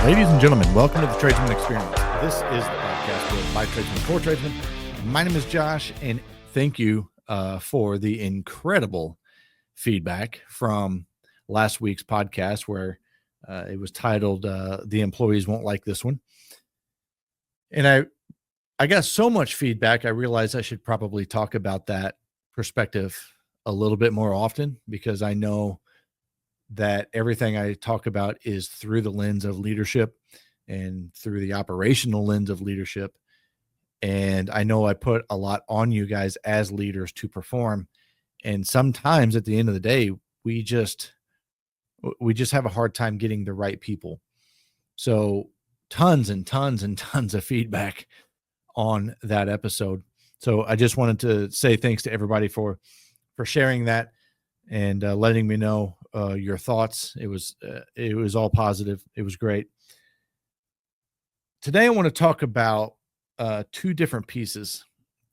Ladies and gentlemen, welcome to the Tradesman Experience. This is the podcast where by tradesmen for tradesmen. My name is Josh, and thank you for the incredible feedback from last week's podcast where it was titled The Employees Won't Like This One. And I got so much feedback, I realized I should probably talk about that perspective a little bit more often, because I know that everything I talk about is through the lens of leadership and through the operational lens of leadership. And I know I put a lot on you guys as leaders to perform. And sometimes at the end of the day, we just have a hard time getting the right people. So tons and tons and tons of feedback on that episode. So I just wanted to say thanks to everybody for sharing that and letting me know your thoughts. It was all positive. It was great. Today, I want to talk about two different pieces.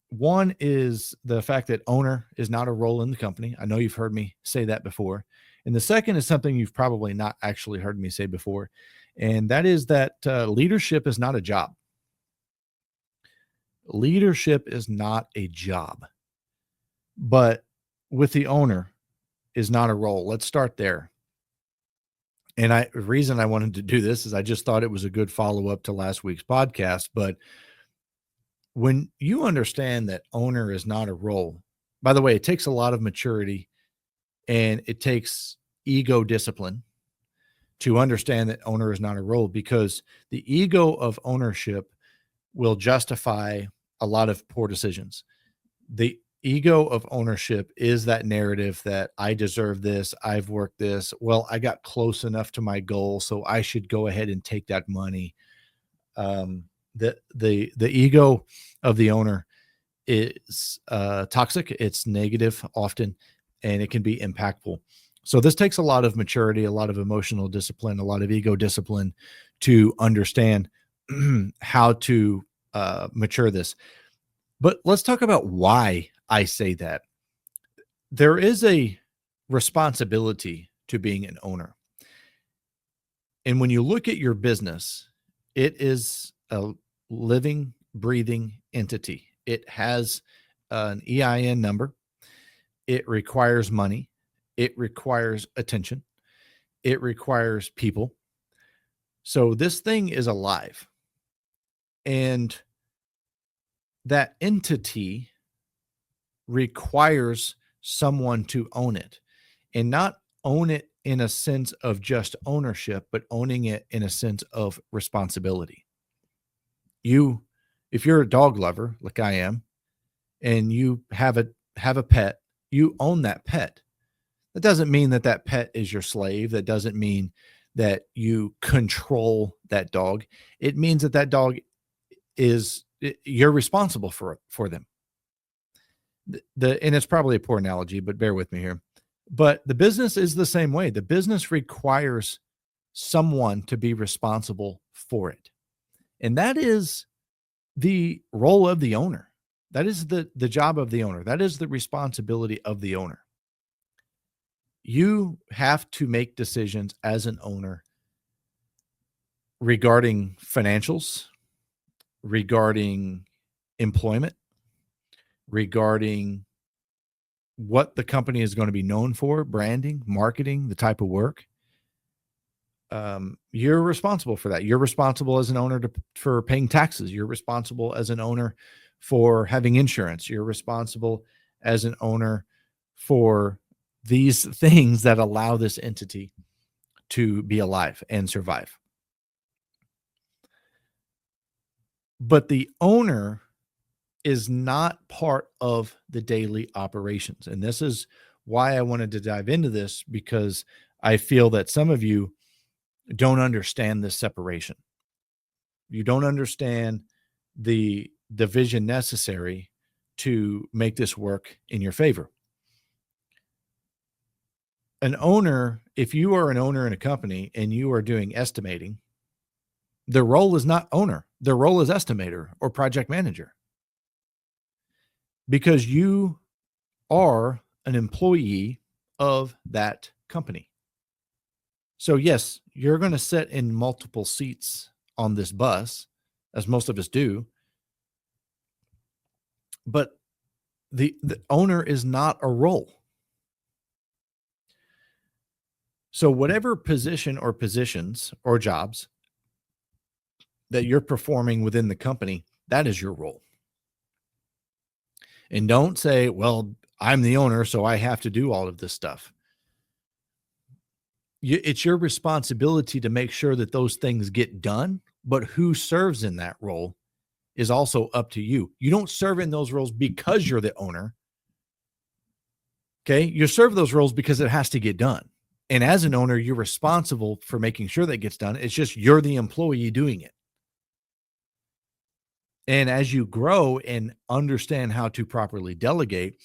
One is the fact that owner is not a role in the company. I know you've heard me say that before. And the second is something you've probably not actually heard me say before. And that is that leadership is not a job. Leadership is not a job. But with the owner is not a role. Let's start there. And the reason I wanted to do this is I just thought it was a good follow-up to last week's podcast. But when you understand that owner is not a role, by the way, it takes a lot of maturity and it takes ego discipline to understand that owner is not a role, because the ego of ownership will justify a lot of poor decisions. The ego of ownership is that narrative that I deserve this, I've worked this, well, I got close enough to my goal, so I should go ahead and take that money. The ego of the owner is toxic. It's negative often, and it can be impactful. So this takes a lot of maturity, a lot of emotional discipline, a lot of ego discipline to understand how to mature this. But let's talk about why I say that. There is a responsibility to being an owner. And when you look at your business, it is a living, breathing entity. It has an EIN number. It requires money. It requires attention. It requires people. So this thing is alive. And that entity requires someone to own it, and not own it in a sense of just ownership, but owning it in a sense of responsibility. If you're a dog lover like I am, and you have a pet, you own that pet. That doesn't mean that that pet is your slave. That doesn't mean that you control that dog. It means that that dog you're responsible for them. And it's probably a poor analogy, but bear with me here. But the business is the same way. The business requires someone to be responsible for it. And that is the role of the owner. That is the job of the owner. That is the responsibility of the owner. You have to make decisions as an owner regarding financials, regarding employment, regarding what the company is going to be known for, branding, marketing, the type of work. You're responsible for that. You're responsible as an owner for paying taxes. You're responsible as an owner for having insurance. You're responsible as an owner for these things that allow this entity to be alive and survive. But the owner is not part of the daily operations. And this is why I wanted to dive into this, because I feel that some of you don't understand this separation. You don't understand the division necessary to make this work in your favor. An owner, if you are an owner in a company and you are doing estimating, the role is not owner. The role is estimator or project manager, because you are an employee of that company. So yes, you're going to sit in multiple seats on this bus, as most of us do, but the owner is not a role. So whatever position or positions or jobs that you're performing within the company, that is your role. And don't say, well, I'm the owner, so I have to do all of this stuff. It's your responsibility to make sure that those things get done, but who serves in that role is also up to you. You don't serve in those roles because you're the owner. Okay. You serve those roles because it has to get done. And as an owner, you're responsible for making sure that gets done. It's just you're the employee doing it. And as you grow and understand how to properly delegate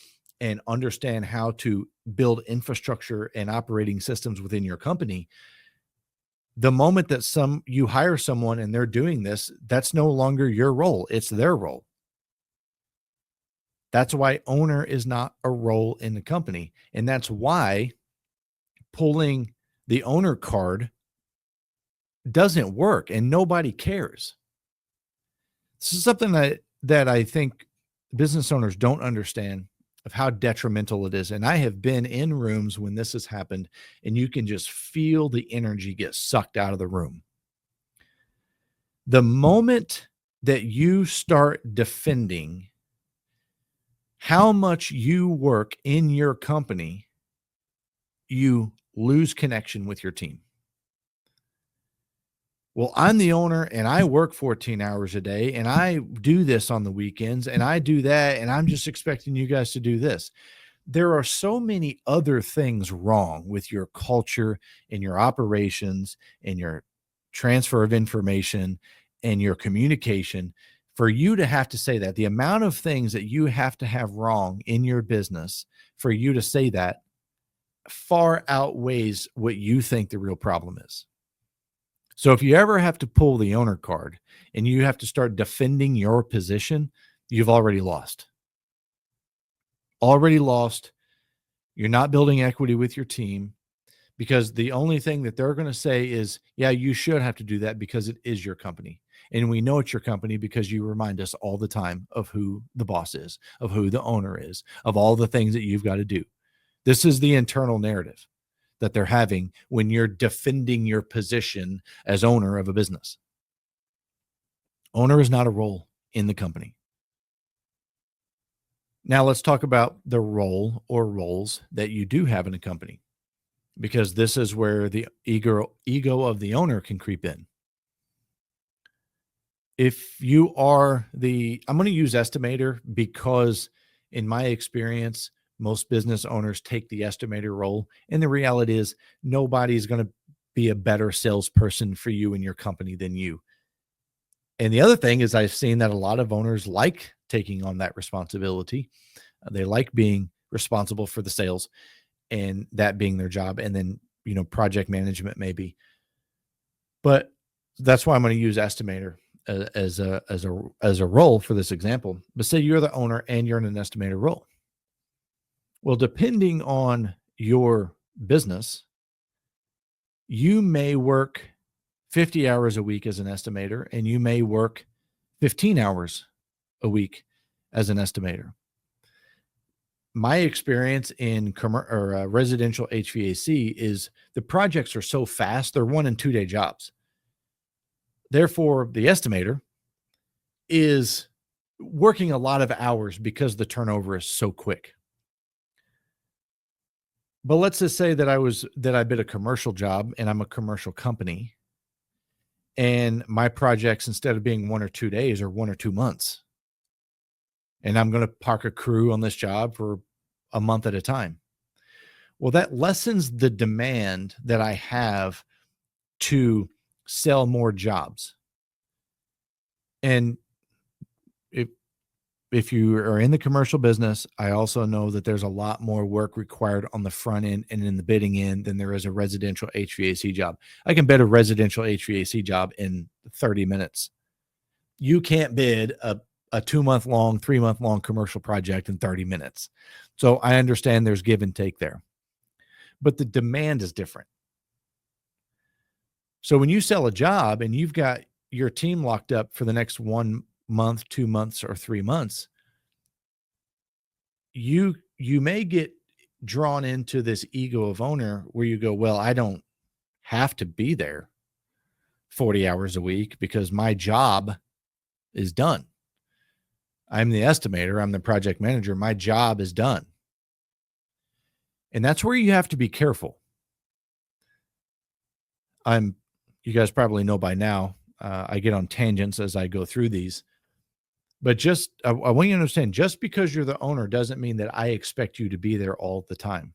and understand how to build infrastructure and operating systems within your company, the moment that you hire someone and they're doing this, that's no longer your role, it's their role. That's why owner is not a role in the company. And that's why pulling the owner card doesn't work and nobody cares. This is something that I think business owners don't understand of how detrimental it is. And I have been in rooms when this has happened, and you can just feel the energy get sucked out of the room. The moment that you start defending how much you work in your company, you lose connection with your team. Well, I'm the owner and I work 14 hours a day and I do this on the weekends and I do that, and I'm just expecting you guys to do this. There are so many other things wrong with your culture and your operations and your transfer of information and your communication for you to have to say that. The amount of things that you have to have wrong in your business for you to say that far outweighs what you think the real problem is. So if you ever have to pull the owner card and you have to start defending your position, you've already lost. Already lost. You're not building equity with your team, because the only thing that they're going to say is, yeah, you should have to do that because it is your company. And we know it's your company because you remind us all the time of who the boss is, of who the owner is, of all the things that you've got to do. This is the internal narrative that they're having when you're defending your position as owner of a business. Owner is not a role in the company. Now let's talk about the role or roles that you do have in a company, because this is where the ego of the owner can creep in. If you are I'm going to use estimator because in my experience, most business owners take the estimator role. And the reality is nobody's going to be a better salesperson for you and your company than you. And the other thing is I've seen that a lot of owners like taking on that responsibility. They like being responsible for the sales and that being their job. And then, project management maybe. But that's why I'm going to use estimator as a role for this example. But say you're the owner and you're in an estimator role. Well, depending on your business, you may work 50 hours a week as an estimator, and you may work 15 hours a week as an estimator. My experience in residential HVAC is the projects are so fast, they're 1 and 2 day jobs. Therefore, the estimator is working a lot of hours because the turnover is so quick. But let's just say that I did a commercial job and I'm a commercial company, and my projects, instead of being 1 or 2 days, are 1 or 2 months. And I'm going to park a crew on this job for a month at a time. Well, that lessens the demand that I have to sell more jobs. And if you are in the commercial business, I also know that there's a lot more work required on the front end and in the bidding end than there is a residential HVAC job. I can bid a residential HVAC job in 30 minutes. You can't bid a 2-month long, 3-month long commercial project in 30 minutes. So I understand there's give and take there, but the demand is different. So when you sell a job and you've got your team locked up for the next 1 month, 2 months, or 3 months, you may get drawn into this ego of owner where you go, well, I don't have to be there 40 hours a week because my job is done. I'm the estimator, I'm the project manager, my job is done. And that's where you have to be careful. You guys probably know by now, I get on tangents as I go through these, but just I want you to understand, just because you're the owner doesn't mean that I expect you to be there all the time.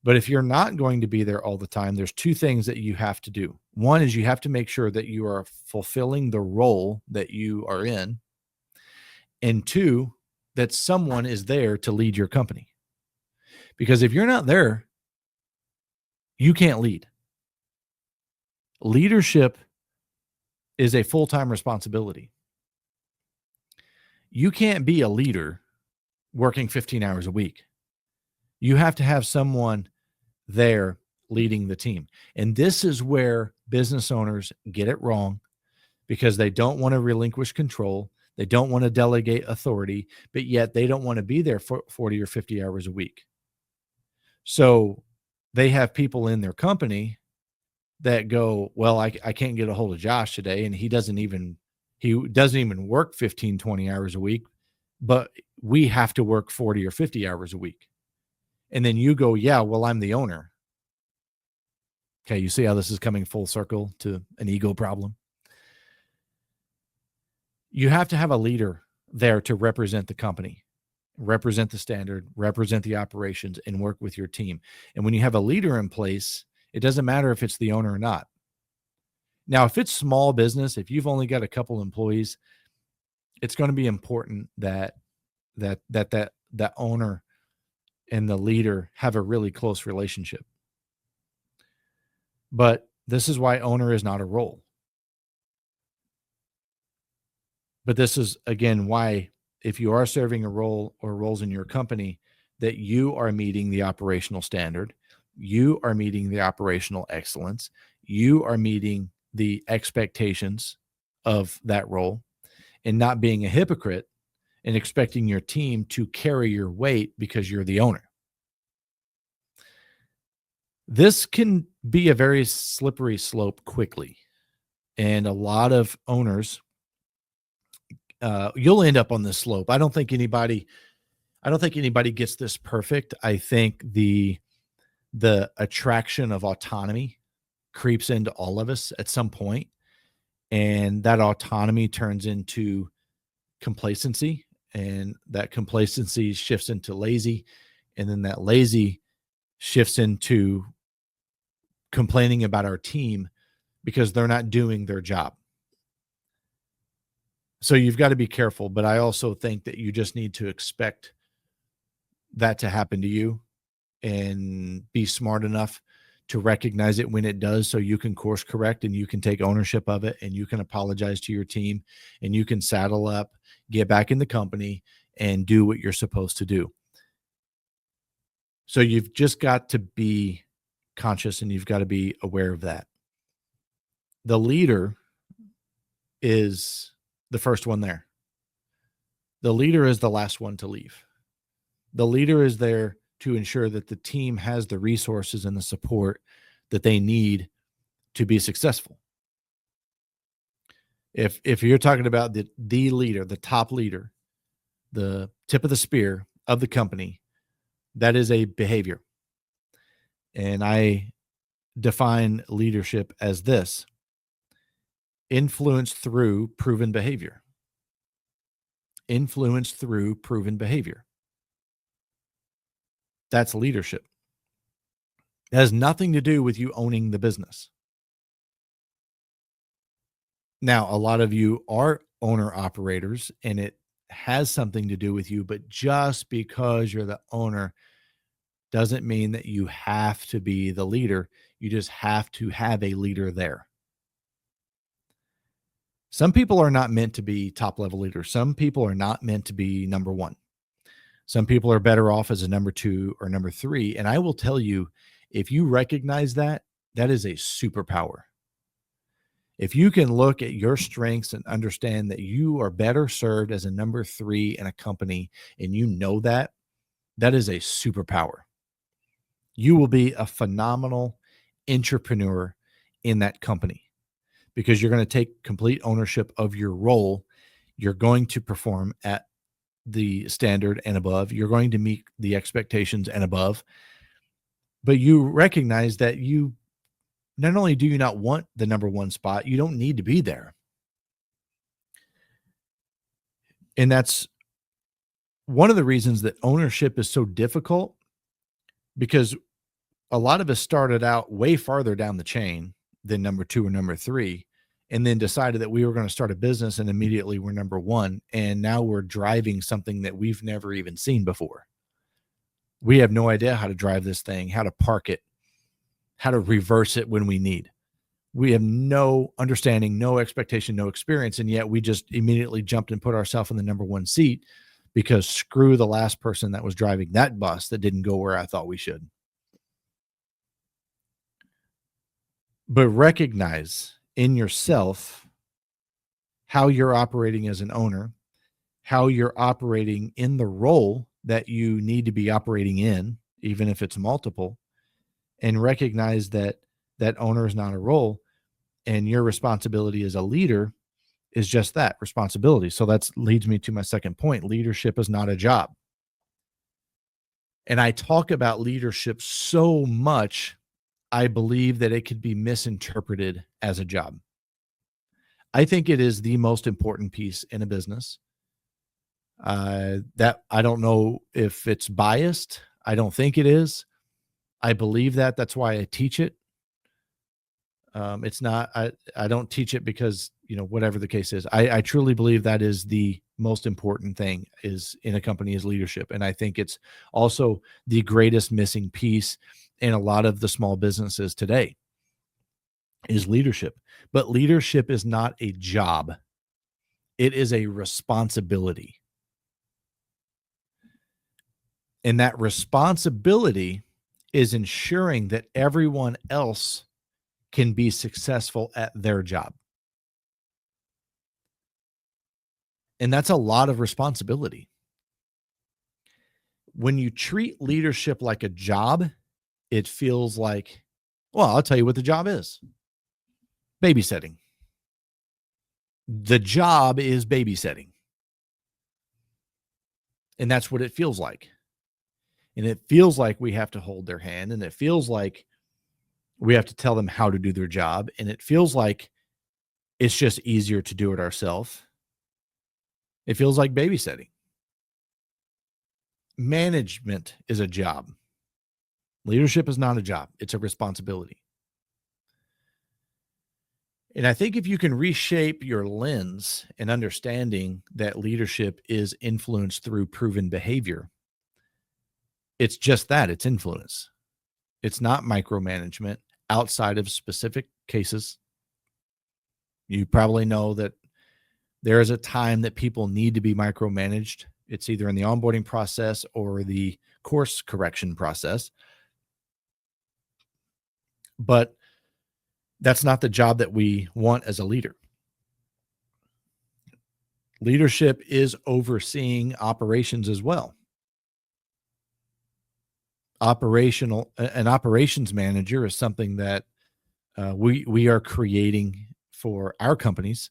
But if you're not going to be there all the time, there's two things that you have to do. One is you have to make sure that you are fulfilling the role that you are in. And two, that someone is there to lead your company. Because if you're not there, you can't lead. Leadership is a full-time responsibility. You can't be a leader working 15 hours a week. You have to have someone there leading the team. And this is where business owners get it wrong because they don't want to relinquish control. They don't want to delegate authority, but yet they don't want to be there for 40 or 50 hours a week. So they have people in their company that go, well, I can't get a hold of Josh today. And he doesn't even work 15, 20 hours a week, but we have to work 40 or 50 hours a week. And then you go, yeah, well, I'm the owner. Okay. You see how this is coming full circle to an ego problem? You have to have a leader there to represent the company, represent the standard, represent the operations, and work with your team. And when you have a leader in place, it doesn't matter if it's the owner or not. Now, if it's small business, if you've only got a couple employees, it's going to be important that owner and the leader have a really close relationship. But this is why owner is not a role. But this is, again, why if you are serving a role or roles in your company, that you are meeting the operational standard, you are meeting the operational excellence, you are meeting the expectations of that role, and not being a hypocrite and expecting your team to carry your weight because you're the owner. This can be a very slippery slope quickly. And a lot of owners, you'll end up on this slope. I don't think anybody gets this perfect. I think the attraction of autonomy creeps into all of us at some point, and that autonomy turns into complacency, and that complacency shifts into lazy, and then that lazy shifts into complaining about our team because they're not doing their job. So you've got to be careful, but I also think that you just need to expect that to happen to you and be smart enough to recognize it when it does, so you can course correct and you can take ownership of it and you can apologize to your team and you can saddle up, get back in the company and do what you're supposed to do. So you've just got to be conscious and you've got to be aware of that. The leader is the first one there. The leader is the last one to leave. The leader is there to ensure that the team has the resources and the support that they need to be successful. If you're talking about the leader, the top leader, the tip of the spear of the company, that is a behavior. And I define leadership as this: influence through proven behavior. Influence through proven behavior. That's leadership. It has nothing to do with you owning the business. Now, a lot of you are owner operators and it has something to do with you, but just because you're the owner doesn't mean that you have to be the leader. You just have to have a leader there. Some people are not meant to be top level leaders. Some people are not meant to be number one. Some people are better off as a number two or number three. And I will tell you, if you recognize that, that is a superpower. If you can look at your strengths and understand that you are better served as a number 3 in a company, and you know that, that is a superpower. You will be a phenomenal entrepreneur in that company because you're going to take complete ownership of your role. You're going to perform at the standard and above. You're going to meet the expectations and above. But you recognize that you not only do you not want the number 1 spot, you don't need to be there. And that's one of the reasons that ownership is so difficult, because a lot of us started out way farther down the chain than number 2 or number 3, and then decided that we were going to start a business, and immediately we're number 1. And now we're driving something that we've never even seen before. We have no idea how to drive this thing, how to park it, how to reverse it when we need. We have no understanding, no expectation, no experience. And yet we just immediately jumped and put ourselves in the number 1 seat because screw the last person that was driving that bus that didn't go where I thought we should. But recognize in yourself how you're operating as an owner, how you're operating in the role that you need to be operating in, even if it's multiple, and recognize that that owner is not a role, and your responsibility as a leader is just that, responsibility. So that leads me to my second point. Leadership is not a job. And I talk about leadership so much, I believe that it could be misinterpreted as a job. I think it is the most important piece in a business. That I don't know if it's biased. I don't think it is. I believe that. That's why I teach it. It's not, I don't teach it because, whatever the case is, I truly believe that is the most important thing is in a company is leadership. And I think it's also the greatest missing piece in a lot of the small businesses today is leadership. But leadership is not a job. It is a responsibility. And that responsibility is ensuring that everyone else can be successful at their job. And that's a lot of responsibility. When you treat leadership like a job, it feels like, well, I'll tell you what the job is. Babysitting. The job is babysitting. And that's what it feels like. And it feels like we have to hold their hand, and it feels like we have to tell them how to do their job. And it feels like it's just easier to do it ourselves. It feels like babysitting. Management is a job. Leadership is not a job. It's a responsibility. And I think if you can reshape your lens and understanding that leadership is influenced through proven behavior, it's just that, it's influence. It's not micromanagement outside of specific cases. You probably know that there is a time that people need to be micromanaged. It's either in the onboarding process or the course correction process. But that's not the job that we want as a leader. Leadership is overseeing operations as well. An operations manager is something that we are creating for our companies.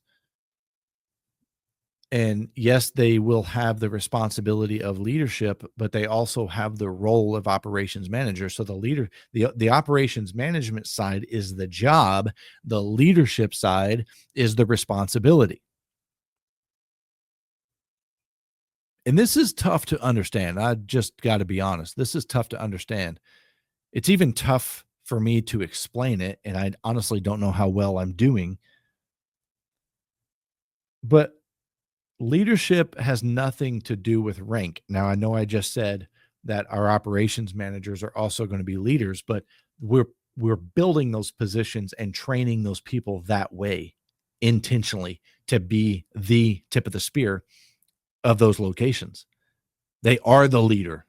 And yes, they will have the responsibility of leadership, but they also have the role of operations manager. So the operations management side is the job. The leadership side is the responsibility. And this is tough to understand. I just got to be honest. This is tough to understand. It's even tough for me to explain it. And I honestly don't know how well I'm doing. But leadership has nothing to do with rank. Now, I know I just said that our operations managers are also going to be leaders, but we're building those positions and training those people that way intentionally to be the tip of the spear of those locations. They are the leader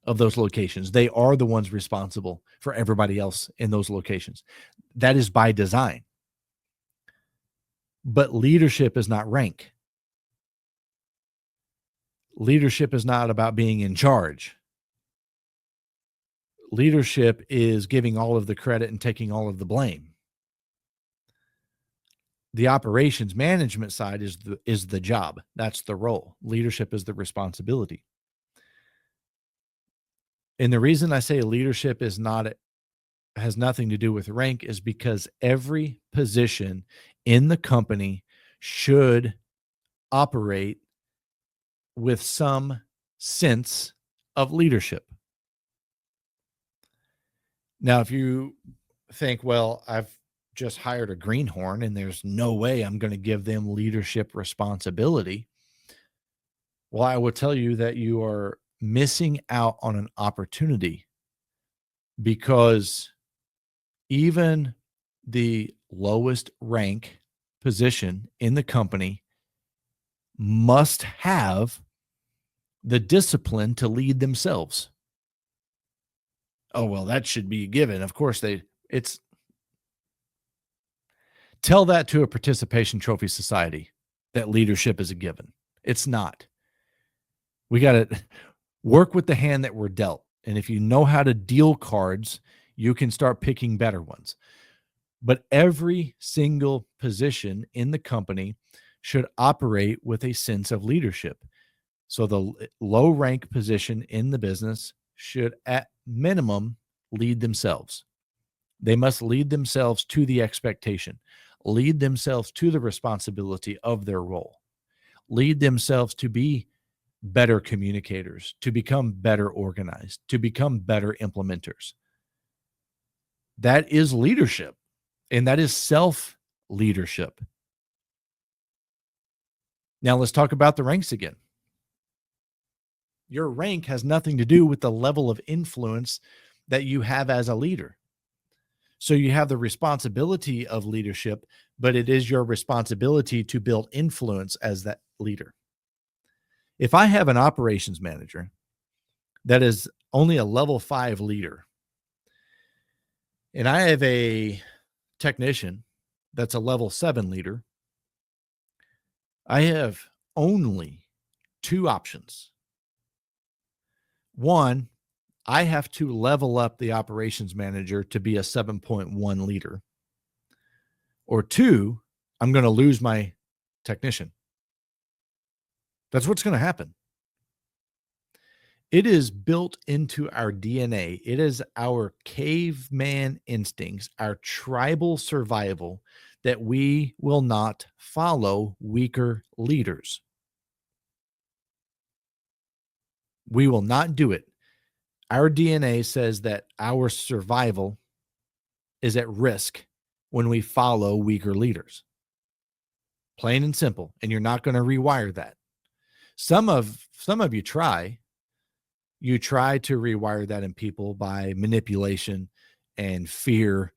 of those locations. They are the ones responsible for everybody else in those locations. That is by design. But leadership is not rank. Leadership is not about being in charge. Leadership is giving all of the credit and taking all of the blame. The operations management side is the job. That's the role. Leadership is the responsibility. And the reason I say leadership has nothing to do with rank is because every position in the company should operate with some sense of leadership. Now, if you think, well, I've just hired a greenhorn and there's no way I'm going to give them leadership responsibility. Well, I will tell you that you are missing out on an opportunity, because even the lowest rank position in the company must have the discipline to lead themselves. Oh, well, that should be given. Of course, tell that to a participation trophy society that leadership is a given. It's not. We got to work with the hand that we're dealt. And if you know how to deal cards, you can start picking better ones. But every single position in the company should operate with a sense of leadership. So the low rank position in the business should at minimum lead themselves. They must lead themselves to the expectation, lead themselves to the responsibility of their role, lead themselves to be better communicators, to become better organized, to become better implementers. That is leadership, and that is self-leadership. Now let's talk about the ranks again. Your rank has nothing to do with the level of influence that you have as a leader. So you have the responsibility of leadership, but it is your responsibility to build influence as that leader. If I have an operations manager that is only a level 5 leader, and I have a technician that's a level 7 leader, I have only 2 options. One, I have to level up the operations manager to be a 7.1 leader. Or 2, I'm going to lose my technician. That's what's going to happen. It is built into our DNA. It is our caveman instincts, our tribal survival, that we will not follow weaker leaders. We will not do it. Our DNA says that our survival is at risk when we follow weaker leaders. Plain and simple. And you're not going to rewire that. Some of you try. You try to rewire that in people by manipulation and fear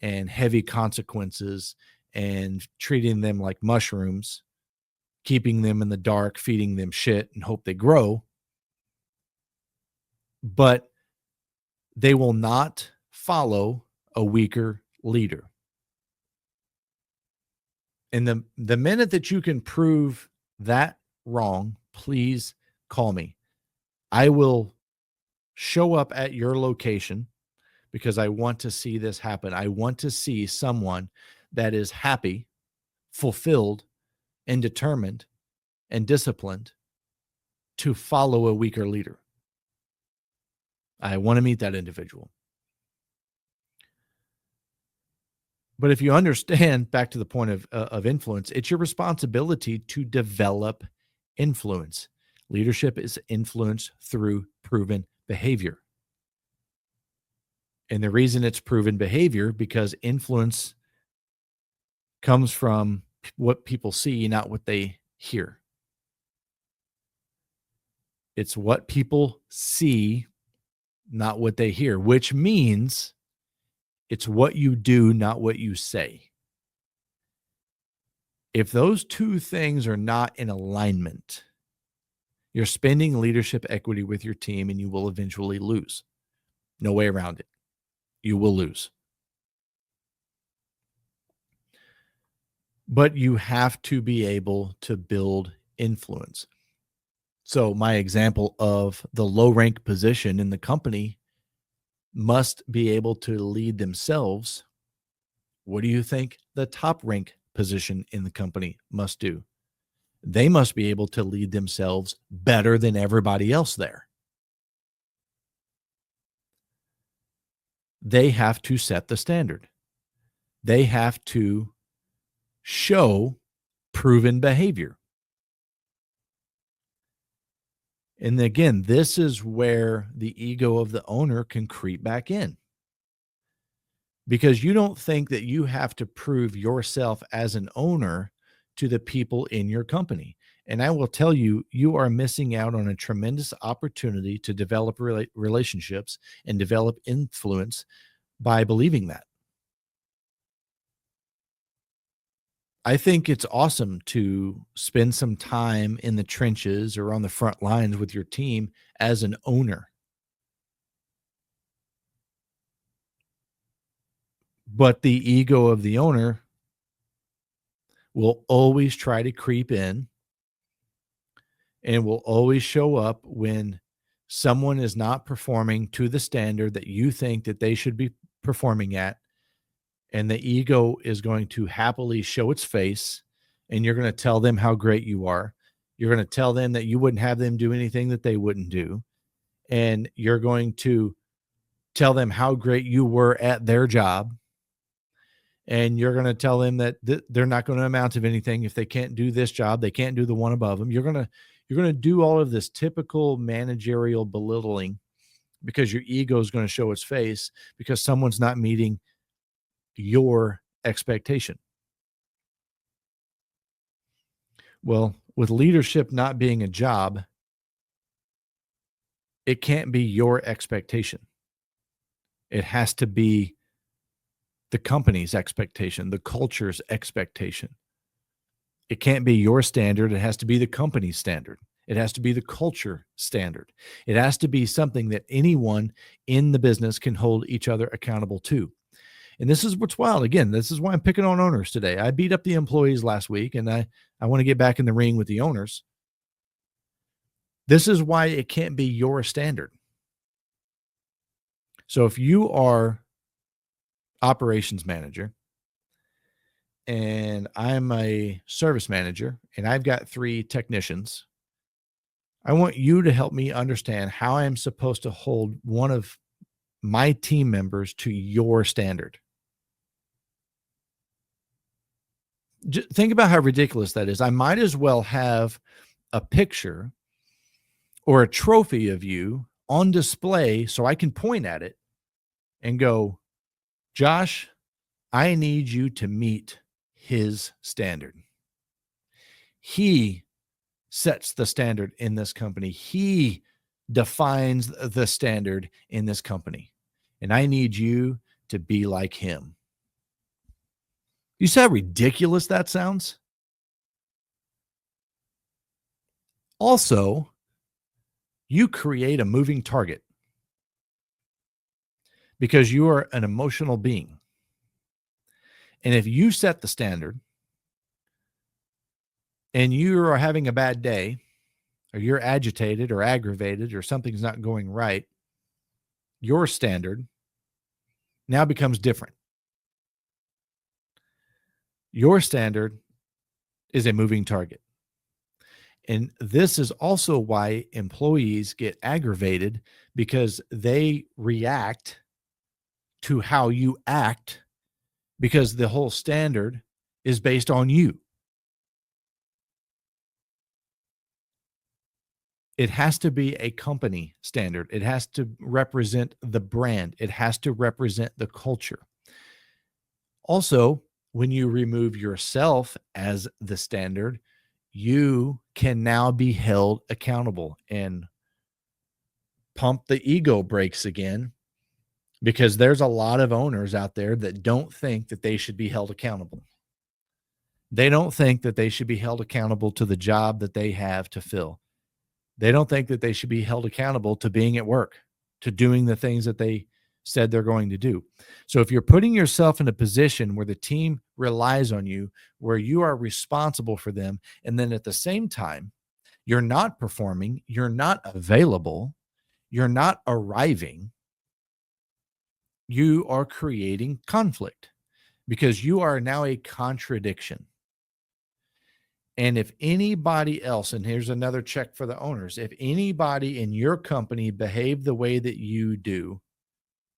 and heavy consequences and treating them like mushrooms, keeping them in the dark, feeding them shit and hope they grow. But they will not follow a weaker leader. And the minute that you can prove that wrong, please call me. I will show up at your location because I want to see this happen. I want to see someone that is happy, fulfilled, and determined and disciplined to follow a weaker leader. I want to meet that individual. But if you understand, back to the point of influence, it's your responsibility to develop influence. Leadership is influence through proven behavior. And the reason it's proven behavior, because influence comes from what people see, not what they hear. It's what people see, not what they hear, which means it's what you do, not what you say. If those two things are not in alignment, you're spending leadership equity with your team and you will eventually lose. No way around it. You will lose. but you have to be able to build influence. So, my example of the low rank position in the company must be able to lead themselves. What do you think the top rank position in the company must do? They must be able to lead themselves better than everybody else there. They have to set the standard. They have to show proven behavior. And again, this is where the ego of the owner can creep back in, because you don't think that you have to prove yourself as an owner to the people in your company. And I will tell you, you are missing out on a tremendous opportunity to develop relationships and develop influence by believing that. I think it's awesome to spend some time in the trenches or on the front lines with your team as an owner. But the ego of the owner will always try to creep in and will always show up when someone is not performing to the standard that you think that they should be performing at. And the ego is going to happily show its face, and you're going to tell them how great you are. You're going to tell them that you wouldn't have them do anything that they wouldn't do. And you're going to tell them how great you were at their job. And you're going to tell them that they're not going to amount to anything if they can't do this job. They can't do the one above them. You're going to do all of this typical managerial belittling because your ego is going to show its face because someone's not meeting your expectation. Well, with leadership not being a job, it can't be your expectation. It has to be the company's expectation, the culture's expectation. It can't be your standard. It has to be the company's standard. It has to be the culture standard. It has to be something that anyone in the business can hold each other accountable to. And this is what's wild. Again, this is why I'm picking on owners today. I beat up the employees last week, and I want to get back in the ring with the owners. This is why it can't be your standard. So if you are operations manager and I'm a service manager and I've got 3 technicians, I want you to help me understand how I'm supposed to hold one of my team members to your standard. Think about how ridiculous that is. I might as well have a picture or a trophy of you on display so I can point at it and go, Josh, I need you to meet his standard. He sets the standard in this company. He defines the standard in this company. And I need you to be like him. You see how ridiculous that sounds? Also, you create a moving target because you are an emotional being. And if you set the standard and you are having a bad day, or you're agitated or aggravated or something's not going right, your standard now becomes different. Your standard is a moving target. And this is also why employees get aggravated, because they react to how you act because the whole standard is based on you. It has to be a company standard. It has to represent the brand. It has to represent the culture. Also, when you remove yourself as the standard, you can now be held accountable, and pump the ego brakes again, because there's a lot of owners out there that don't think that they should be held accountable. They don't think that they should be held accountable to the job that they have to fill. They don't think that they should be held accountable to being at work, to doing the things that they said they're going to do. So if you're putting yourself in a position where the team relies on you, where you are responsible for them, and then at the same time, you're not performing, you're not available, you're not arriving, you are creating conflict because you are now a contradiction. And if anybody else, and here's another check for the owners, if anybody in your company behaved the way that you do,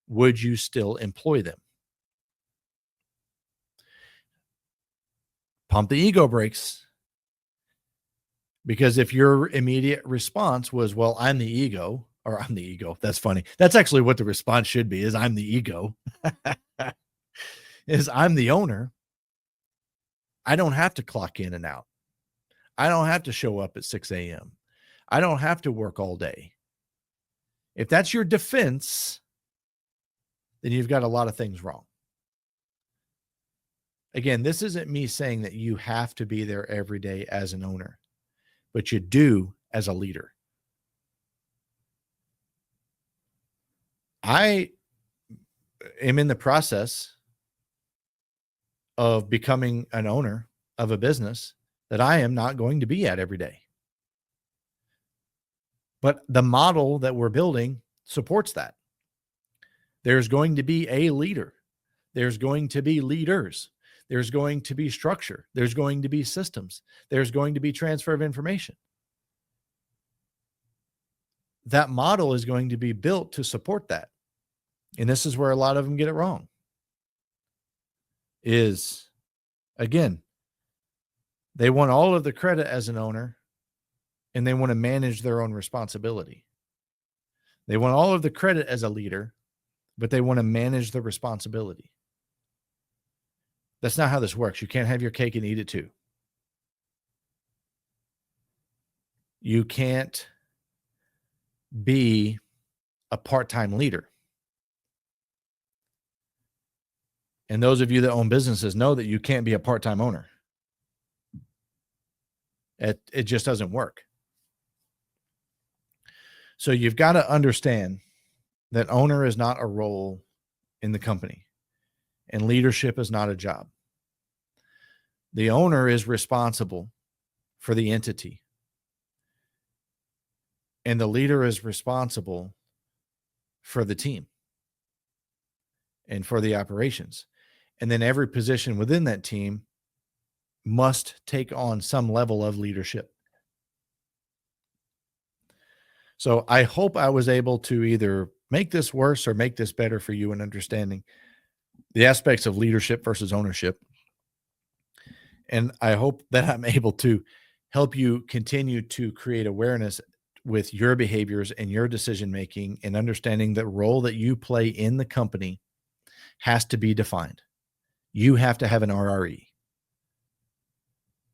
would you still employ them? Pump the ego brakes. Because if your immediate response was, well, I'm the ego, or I'm the ego, that's funny. That's actually what the response should be, is I'm the ego, is I'm the owner. I don't have to clock in and out. I don't have to show up at 6 a.m. I don't have to work all day. If that's your defense, then you've got a lot of things wrong. Again, this isn't me saying that you have to be there every day as an owner, but you do as a leader. I am in the process of becoming an owner of a business that I am not going to be at every day. But the model that we're building supports that. There's going to be a leader. There's going to be leaders. There's going to be structure. There's going to be systems. There's going to be transfer of information. That model is going to be built to support that. And this is where a lot of them get it wrong. Is, again, they want all of the credit as an owner, and they want to manage their own responsibility. They want all of the credit as a leader, but they want to manage the responsibility. That's not how this works. You can't have your cake and eat it too. You can't be a part-time leader. And those of you that own businesses know that you can't be a part-time owner. It just doesn't work. So you've got to understand that owner is not a role in the company, and leadership is not a job. The owner is responsible for the entity, and the leader is responsible for the team and for the operations. And then every position within that team must take on some level of leadership. So I hope I was able to either make this worse or make this better for you in understanding the aspects of leadership versus ownership. And I hope that I'm able to help you continue to create awareness with your behaviors and your decision-making, and understanding the role that you play in the company has to be defined. You have to have an RRE.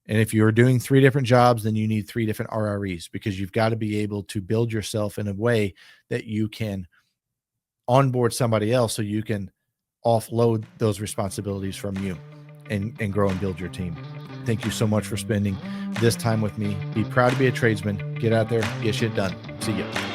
And if you're doing 3 different jobs, then you need 3 different RREs, because you've got to be able to build yourself in a way that you can onboard somebody else so you can offload those responsibilities from you and grow and build your team. Thank you so much for spending this time with me. Be proud to be a tradesman. Get out there, get shit done. See ya.